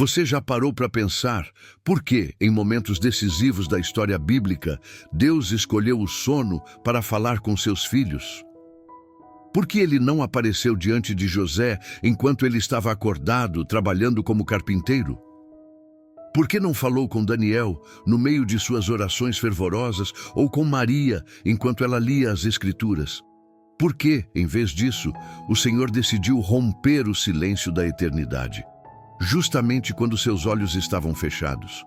Você já parou para pensar por que, em momentos decisivos da história bíblica, Deus escolheu o sono para falar com seus filhos? Por que ele não apareceu diante de José enquanto ele estava acordado, trabalhando como carpinteiro? Por que não falou com Daniel no meio de suas orações fervorosas ou com Maria enquanto ela lia as Escrituras? Por que, em vez disso, o Senhor decidiu romper o silêncio da eternidade, justamente quando seus olhos estavam fechados?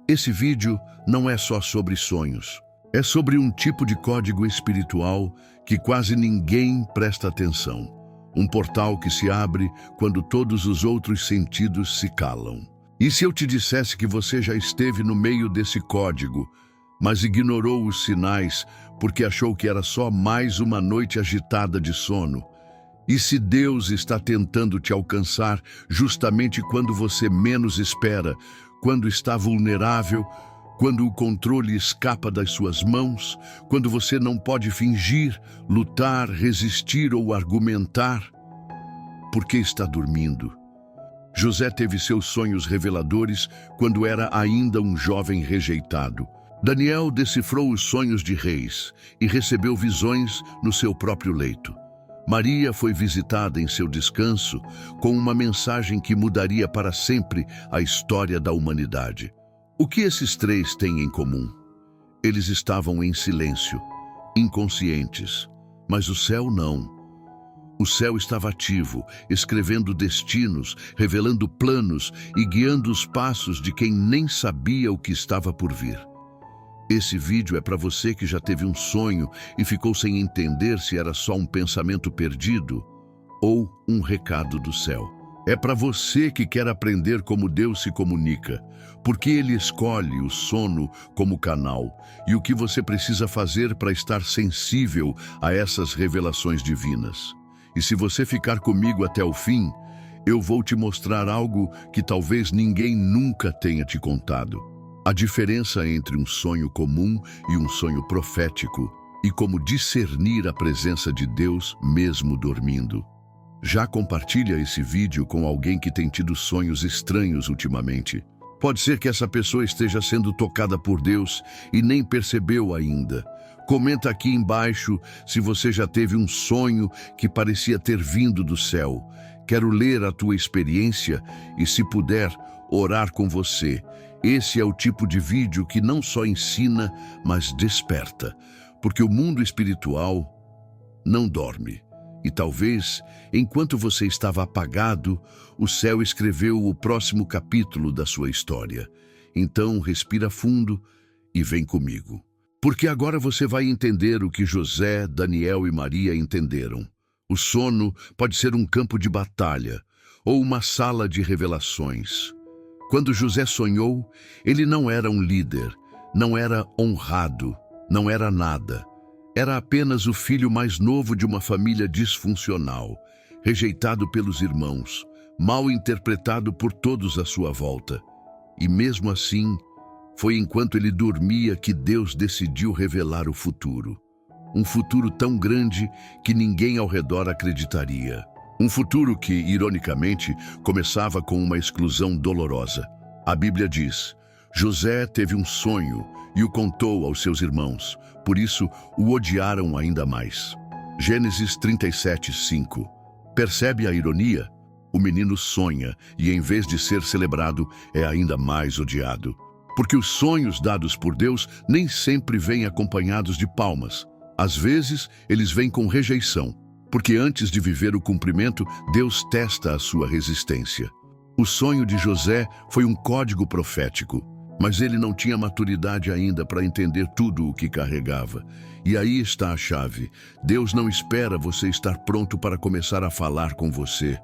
Esse vídeo não é só sobre sonhos. É sobre um tipo de código espiritual que quase ninguém presta atenção. Um portal que se abre quando todos os outros sentidos se calam. E se eu te dissesse que você já esteve no meio desse código, mas ignorou os sinais porque achou que era só mais uma noite agitada de sono? E se Deus está tentando te alcançar justamente quando você menos espera, quando está vulnerável, quando o controle escapa das suas mãos, quando você não pode fingir, lutar, resistir ou argumentar? Por que está dormindo? José teve seus sonhos reveladores quando era ainda um jovem rejeitado. Daniel decifrou os sonhos de reis e recebeu visões no seu próprio leito. Maria foi visitada em seu descanso com uma mensagem que mudaria para sempre a história da humanidade. O que esses três têm em comum? Eles estavam em silêncio, inconscientes, mas o céu não. O céu estava ativo, escrevendo destinos, revelando planos e guiando os passos de quem nem sabia o que estava por vir. Esse vídeo é para você que já teve um sonho e ficou sem entender se era só um pensamento perdido ou um recado do céu. É para você que quer aprender como Deus se comunica, porque Ele escolhe o sono como canal e o que você precisa fazer para estar sensível a essas revelações divinas. E se você ficar comigo até o fim, eu vou te mostrar algo que talvez ninguém nunca tenha te contado. A diferença entre um sonho comum e um sonho profético e como discernir a presença de Deus mesmo dormindo. Já compartilha esse vídeo com alguém que tem tido sonhos estranhos ultimamente. Pode ser que essa pessoa esteja sendo tocada por Deus e nem percebeu ainda. Comenta aqui embaixo se você já teve um sonho que parecia ter vindo do céu. Quero ler a tua experiência e, se puder, orar com você. Esse é o tipo de vídeo que não só ensina, mas desperta. Porque o mundo espiritual não dorme. E talvez, enquanto você estava apagado, o céu escreveu o próximo capítulo da sua história. Então, respira fundo e vem comigo. Porque agora você vai entender o que José, Daniel e Maria entenderam. O sono pode ser um campo de batalha ou uma sala de revelações. Quando José sonhou, ele não era um líder, não era honrado, não era nada. Era apenas o filho mais novo de uma família disfuncional, rejeitado pelos irmãos, mal interpretado por todos à sua volta. E mesmo assim, foi enquanto ele dormia que Deus decidiu revelar o futuro. Um futuro tão grande que ninguém ao redor acreditaria. Um futuro que, ironicamente, começava com uma exclusão dolorosa. A Bíblia diz: José teve um sonho e o contou aos seus irmãos, por isso o odiaram ainda mais. Gênesis 37:5. Percebe a ironia? O menino sonha e, em vez de ser celebrado, é ainda mais odiado. Porque os sonhos dados por Deus nem sempre vêm acompanhados de palmas. Às vezes, eles vêm com rejeição, porque antes de viver o cumprimento, Deus testa a sua resistência. O sonho de José foi um código profético, mas ele não tinha maturidade ainda para entender tudo o que carregava. E aí está a chave. Deus não espera você estar pronto para começar a falar com você.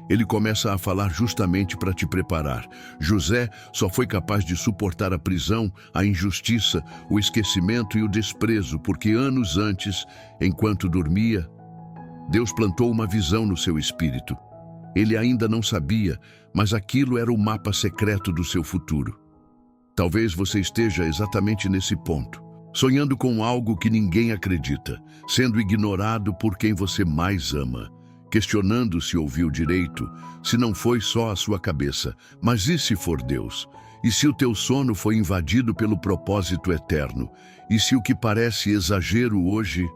Ele começa a falar justamente para te preparar. José só foi capaz de suportar a prisão, a injustiça, o esquecimento e o desprezo, porque anos antes, enquanto dormia, Deus plantou uma visão no seu espírito. Ele ainda não sabia, mas aquilo era o mapa secreto do seu futuro. Talvez você esteja exatamente nesse ponto, sonhando com algo que ninguém acredita, sendo ignorado por quem você mais ama. questionando se ouviu direito, se não foi só a sua cabeça. Mas e se for Deus? E se o teu sono foi invadido pelo propósito eterno? E se o que parece exagero hoje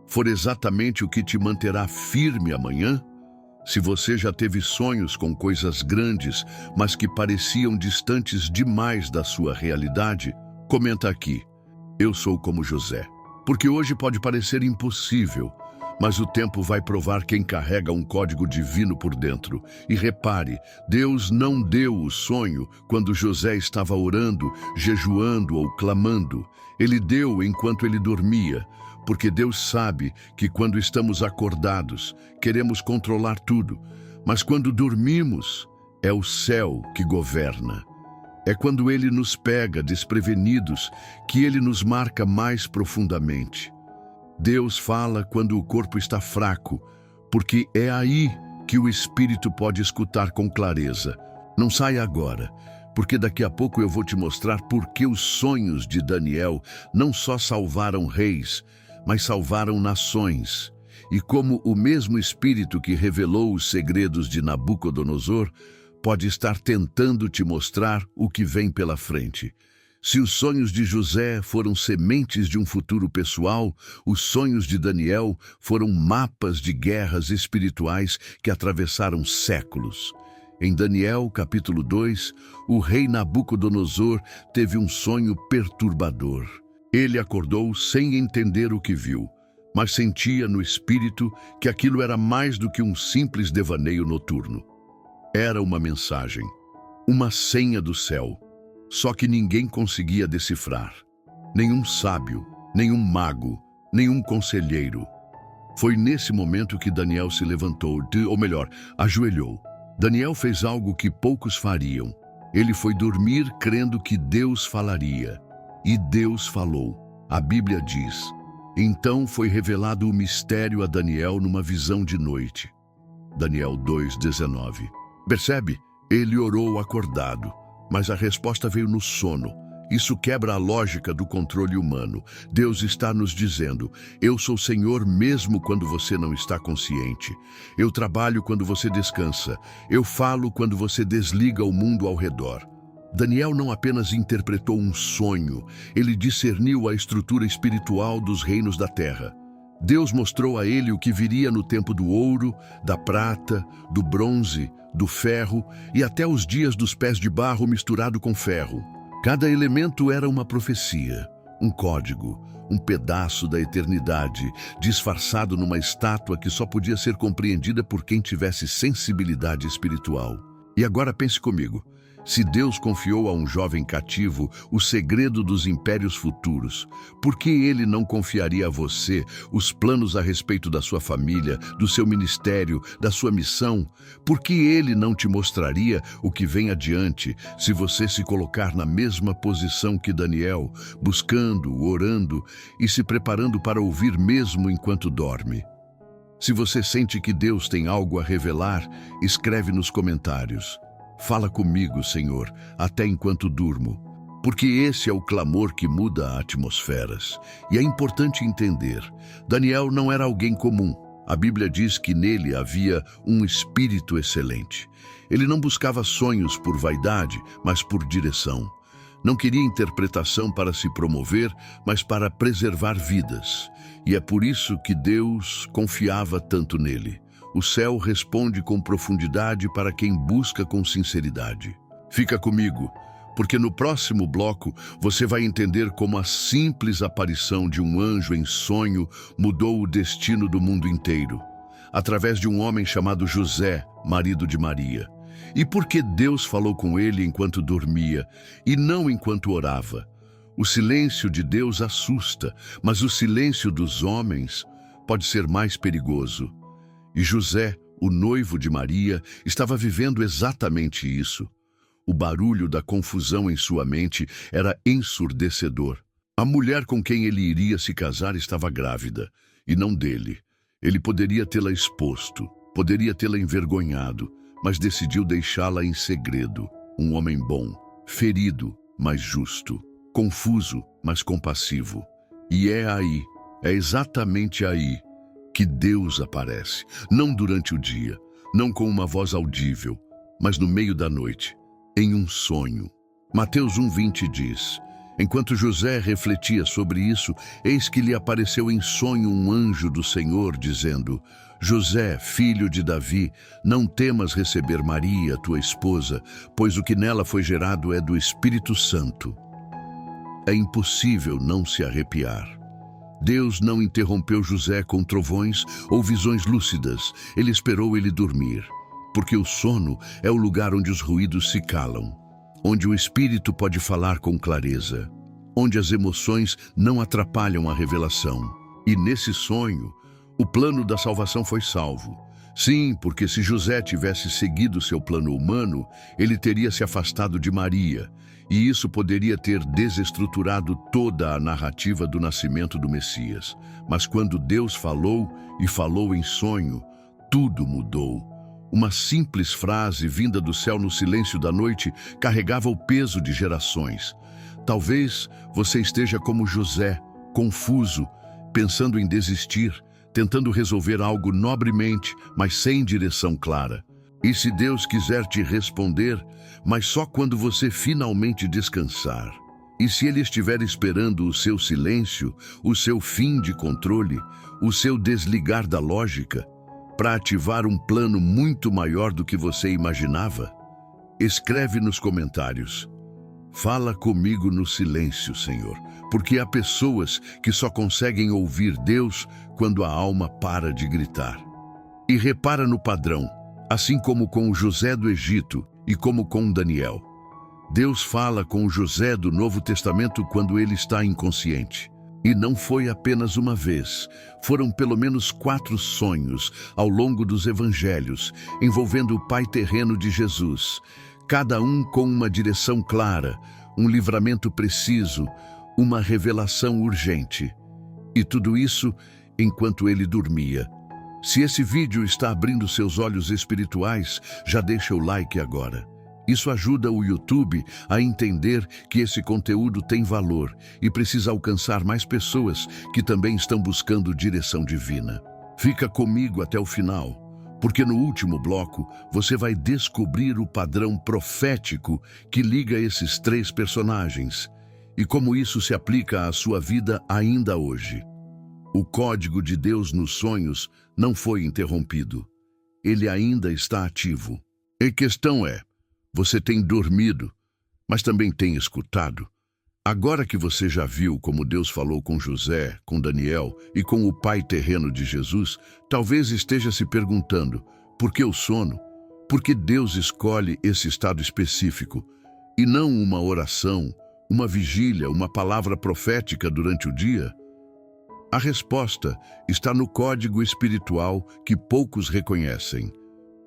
for exatamente o que te manterá firme amanhã? Se você já teve sonhos com coisas grandes, mas que pareciam distantes demais da sua realidade, comenta aqui. Eu sou como José. Porque hoje pode parecer impossível, mas o tempo vai provar quem carrega um código divino por dentro. E repare, Deus não deu o sonho quando José estava orando, jejuando ou clamando. Ele deu enquanto ele dormia, porque Deus sabe que quando estamos acordados, queremos controlar tudo, mas quando dormimos, é o céu que governa. É quando Ele nos pega desprevenidos que Ele nos marca mais profundamente. Deus fala quando o corpo está fraco, porque é aí que o espírito pode escutar com clareza. Não saia agora, porque daqui a pouco eu vou te mostrar por que os sonhos de Daniel não só salvaram reis, mas salvaram nações. E como o mesmo espírito que revelou os segredos de Nabucodonosor pode estar tentando te mostrar o que vem pela frente. Se os sonhos de José foram sementes de um futuro pessoal, os sonhos de Daniel foram mapas de guerras espirituais que atravessaram séculos. Em Daniel, capítulo 2, o rei Nabucodonosor teve um sonho perturbador. Ele acordou sem entender o que viu, mas sentia no espírito que aquilo era mais do que um simples devaneio noturno. Era uma mensagem, uma senha do céu. Só que ninguém conseguia decifrar. Nenhum sábio, nenhum mago, nenhum conselheiro. Foi nesse momento que Daniel se levantou, ou melhor, ajoelhou. Daniel fez algo que poucos fariam. Ele foi dormir crendo que Deus falaria. E Deus falou. A Bíblia diz: então foi revelado o mistério a Daniel numa visão de noite. Daniel 2:19. Percebe? Ele orou acordado. Mas a resposta veio no sono. Isso quebra a lógica do controle humano. Deus está nos dizendo: eu sou Senhor mesmo quando você não está consciente. Eu trabalho quando você descansa. Eu falo quando você desliga o mundo ao redor. Daniel não apenas interpretou um sonho, ele discerniu a estrutura espiritual dos reinos da terra. Deus mostrou a ele o que viria no tempo do ouro, da prata, do bronze, do ferro e até os dias dos pés de barro misturado com ferro. Cada elemento era uma profecia, um código, um pedaço da eternidade, disfarçado numa estátua que só podia ser compreendida por quem tivesse sensibilidade espiritual. E agora pense comigo. Se Deus confiou a um jovem cativo o segredo dos impérios futuros, por que Ele não confiaria a você os planos a respeito da sua família, do seu ministério, da sua missão? Por que Ele não te mostraria o que vem adiante se você se colocar na mesma posição que Daniel, buscando, orando e se preparando para ouvir mesmo enquanto dorme? Se você sente que Deus tem algo a revelar, escreve nos comentários. Fala comigo, Senhor, até enquanto durmo, porque esse é o clamor que muda atmosferas. E é importante entender, Daniel não era alguém comum. A Bíblia diz que nele havia um espírito excelente. Ele não buscava sonhos por vaidade, mas por direção. Não queria interpretação para se promover, mas para preservar vidas. E é por isso que Deus confiava tanto nele. O céu responde com profundidade para quem busca com sinceridade. Fica comigo, porque no próximo bloco você vai entender como a simples aparição de um anjo em sonho mudou o destino do mundo inteiro, através de um homem chamado José, marido de Maria. E por que Deus falou com ele enquanto dormia e não enquanto orava? O silêncio de Deus assusta, mas o silêncio dos homens pode ser mais perigoso. E José, o noivo de Maria, estava vivendo exatamente isso. O barulho da confusão em sua mente era ensurdecedor. A mulher com quem ele iria se casar estava grávida, e não dele. Ele poderia tê-la exposto, poderia tê-la envergonhado, mas decidiu deixá-la em segredo. Um homem bom, ferido, mas justo, confuso, mas compassivo. E é exatamente aí, que Deus aparece, não durante o dia, não com uma voz audível, mas no meio da noite, em um sonho. Mateus 1:20 diz: enquanto José refletia sobre isso, eis que lhe apareceu em sonho um anjo do Senhor, dizendo: José, filho de Davi, não temas receber Maria, tua esposa, pois o que nela foi gerado é do Espírito Santo. É impossível não se arrepiar. Deus não interrompeu José com trovões ou visões lúcidas. Ele esperou ele dormir, porque o sono é o lugar onde os ruídos se calam, onde o espírito pode falar com clareza, onde as emoções não atrapalham a revelação. E nesse sonho, o plano da salvação foi salvo. Sim, porque se José tivesse seguido seu plano humano, ele teria se afastado de Maria, e isso poderia ter desestruturado toda a narrativa do nascimento do Messias. Mas quando Deus falou, e falou em sonho, tudo mudou. Uma simples frase vinda do céu no silêncio da noite carregava o peso de gerações. Talvez você esteja como José, confuso, pensando em desistir, tentando resolver algo nobremente, mas sem direção clara. E se Deus quiser te responder, mas só quando você finalmente descansar. E se Ele estiver esperando o seu silêncio, o seu fim de controle, o seu desligar da lógica, para ativar um plano muito maior do que você imaginava? Escreve nos comentários: fala comigo no silêncio, Senhor, porque há pessoas que só conseguem ouvir Deus quando a alma para de gritar. E repara no padrão, assim como com o José do Egito e como com Daniel. Deus fala com o José do Novo Testamento quando ele está inconsciente. E não foi apenas uma vez, foram pelo menos 4 sonhos ao longo dos evangelhos, envolvendo o pai terreno de Jesus, cada um com uma direção clara, um livramento preciso, uma revelação urgente. E tudo isso enquanto ele dormia. Se esse vídeo está abrindo seus olhos espirituais, já deixa o like agora. Isso ajuda o YouTube a entender que esse conteúdo tem valor e precisa alcançar mais pessoas que também estão buscando direção divina. Fica comigo até o final, porque no último bloco você vai descobrir o padrão profético que liga esses 3 personagens e como isso se aplica à sua vida ainda hoje. O código de Deus nos sonhos não foi interrompido. Ele ainda está ativo. E a questão é: você tem dormido, mas também tem escutado? Agora que você já viu como Deus falou com José, com Daniel e com o pai terreno de Jesus, talvez esteja se perguntando: por que o sono? Por que Deus escolhe esse estado específico e não uma oração, uma vigília, uma palavra profética durante o dia? A resposta está no código espiritual que poucos reconhecem.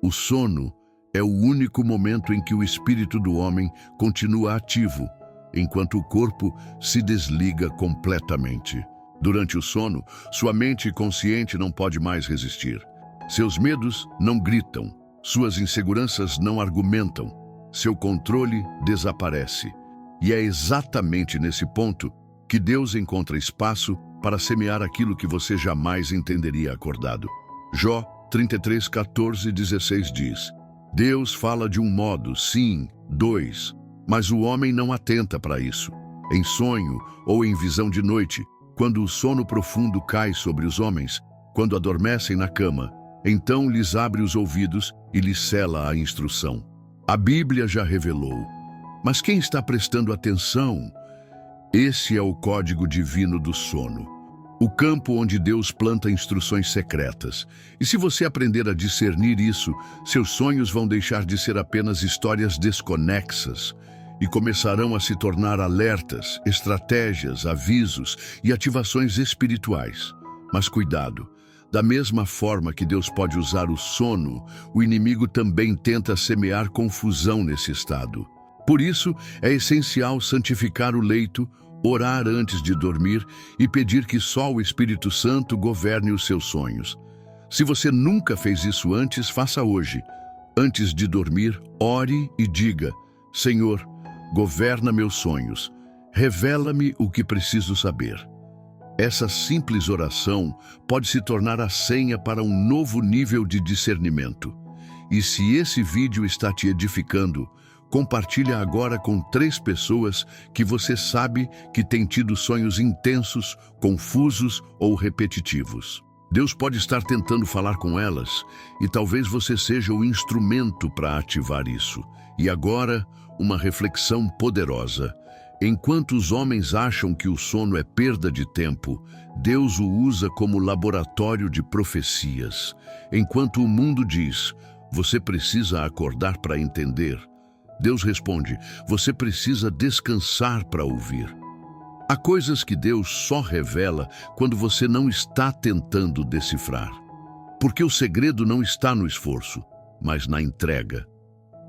O sono é o único momento em que o espírito do homem continua ativo, enquanto o corpo se desliga completamente. Durante o sono, sua mente consciente não pode mais resistir. Seus medos não gritam, suas inseguranças não argumentam, seu controle desaparece. E é exatamente nesse ponto que Deus encontra espaço para semear aquilo que você jamais entenderia acordado. Jó 33, 14 e 16 diz: Deus fala de um modo, sim, 2, mas o homem não atenta para isso. Em sonho ou em visão de noite, quando o sono profundo cai sobre os homens, quando adormecem na cama, então lhes abre os ouvidos e lhes sela a instrução. A Bíblia já revelou, mas quem está prestando atenção? Esse é o código divino do sono, o campo onde Deus planta instruções secretas. E se você aprender a discernir isso, seus sonhos vão deixar de ser apenas histórias desconexas e começarão a se tornar alertas, estratégias, avisos e ativações espirituais. Mas cuidado, da mesma forma que Deus pode usar o sono, o inimigo também tenta semear confusão nesse estado. Por isso, é essencial santificar o leito, orar antes de dormir e pedir que só o Espírito Santo governe os seus sonhos. Se você nunca fez isso antes, faça hoje. Antes de dormir, ore e diga: Senhor, governa meus sonhos. Revela-me o que preciso saber. Essa simples oração pode se tornar a senha para um novo nível de discernimento. E se esse vídeo está te edificando, compartilha agora com 3 pessoas que você sabe que têm tido sonhos intensos, confusos ou repetitivos. Deus pode estar tentando falar com elas e talvez você seja o instrumento para ativar isso. E agora, uma reflexão poderosa. Enquanto os homens acham que o sono é perda de tempo, Deus o usa como laboratório de profecias. Enquanto o mundo diz, você precisa acordar para entender, Deus responde, você precisa descansar para ouvir. Há coisas que Deus só revela quando você não está tentando decifrar. Porque o segredo não está no esforço, mas na entrega.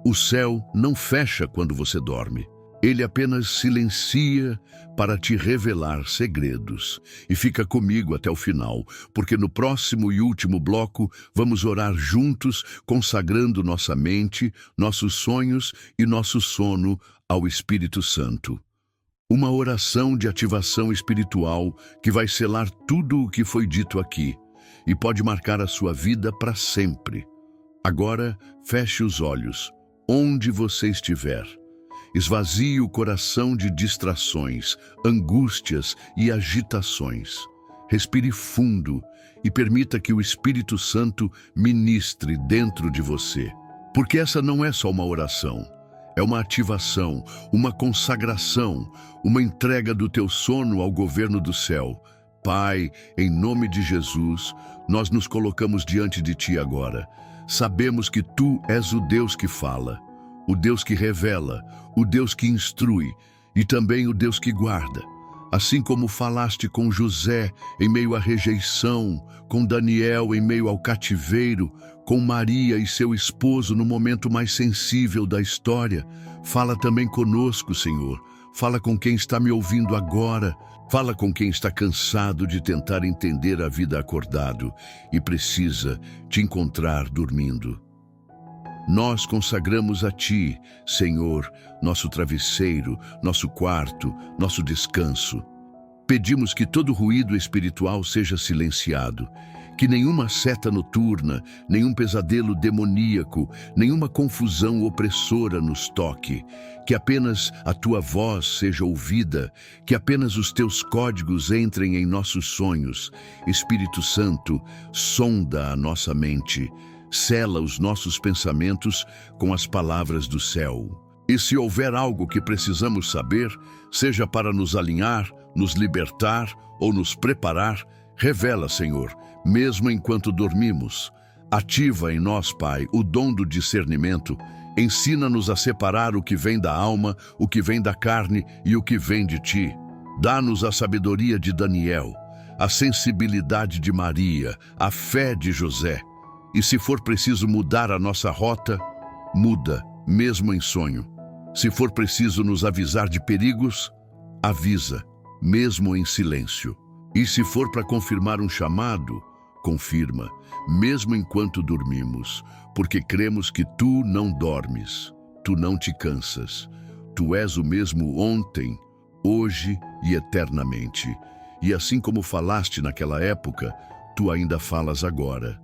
O céu não fecha quando você dorme. Ele apenas silencia para te revelar segredos. E fica comigo até o final, porque no próximo e último bloco vamos orar juntos, consagrando nossa mente, nossos sonhos e nosso sono ao Espírito Santo. Uma oração de ativação espiritual que vai selar tudo o que foi dito aqui e pode marcar a sua vida para sempre. Agora, feche os olhos, onde você estiver. Esvazie o coração de distrações, angústias e agitações. Respire fundo e permita que o Espírito Santo ministre dentro de você. Porque essa não é só uma oração, é uma ativação, uma consagração, uma entrega do teu sono ao governo do céu. Pai, em nome de Jesus, nós nos colocamos diante de Ti agora. Sabemos que Tu és o Deus que fala, o Deus que revela, o Deus que instrui e também o Deus que guarda. Assim como falaste com José em meio à rejeição, com Daniel em meio ao cativeiro, com Maria e seu esposo no momento mais sensível da história, fala também conosco, Senhor. Fala com quem está me ouvindo agora. Fala com quem está cansado de tentar entender a vida acordado e precisa te encontrar dormindo. Nós consagramos a Ti, Senhor, nosso travesseiro, nosso quarto, nosso descanso. Pedimos que todo ruído espiritual seja silenciado, que nenhuma seta noturna, nenhum pesadelo demoníaco, nenhuma confusão opressora nos toque, que apenas a Tua voz seja ouvida, que apenas os Teus códigos entrem em nossos sonhos. Espírito Santo, sonda a nossa mente, sela os nossos pensamentos com as palavras do céu. E se houver algo que precisamos saber, seja para nos alinhar, nos libertar ou nos preparar, revela, Senhor, mesmo enquanto dormimos. Ativa em nós, Pai, o dom do discernimento. Ensina-nos a separar o que vem da alma, o que vem da carne e o que vem de Ti. Dá-nos a sabedoria de Daniel, a sensibilidade de Maria, a fé de José. E se for preciso mudar a nossa rota, muda, mesmo em sonho. Se for preciso nos avisar de perigos, avisa, mesmo em silêncio. E se for para confirmar um chamado, confirma, mesmo enquanto dormimos, porque cremos que Tu não dormes, Tu não te cansas. Tu és o mesmo ontem, hoje e eternamente. E assim como falaste naquela época, Tu ainda falas agora.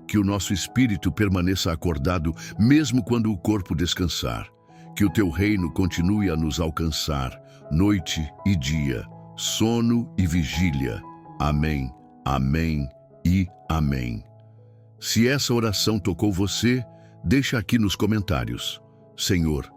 Que o nosso espírito permaneça acordado mesmo quando o corpo descansar. Que o Teu reino continue a nos alcançar, noite e dia, sono e vigília. Amém, amém e amém. Se essa oração tocou você, deixa aqui nos comentários. Senhor,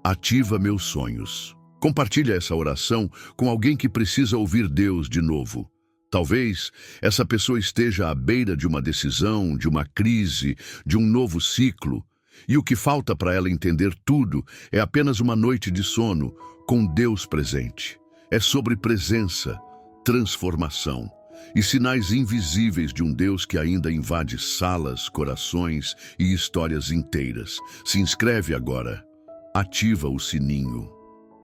ativa meus sonhos. Compartilha essa oração com alguém que precisa ouvir Deus de novo. Talvez essa pessoa esteja à beira de uma decisão, de uma crise, de um novo ciclo, e o que falta para ela entender tudo é apenas uma noite de sono com Deus presente. É sobre presença, transformação e sinais invisíveis de um Deus que ainda invade salas, corações e histórias inteiras. Se inscreve agora. Ativa o sininho.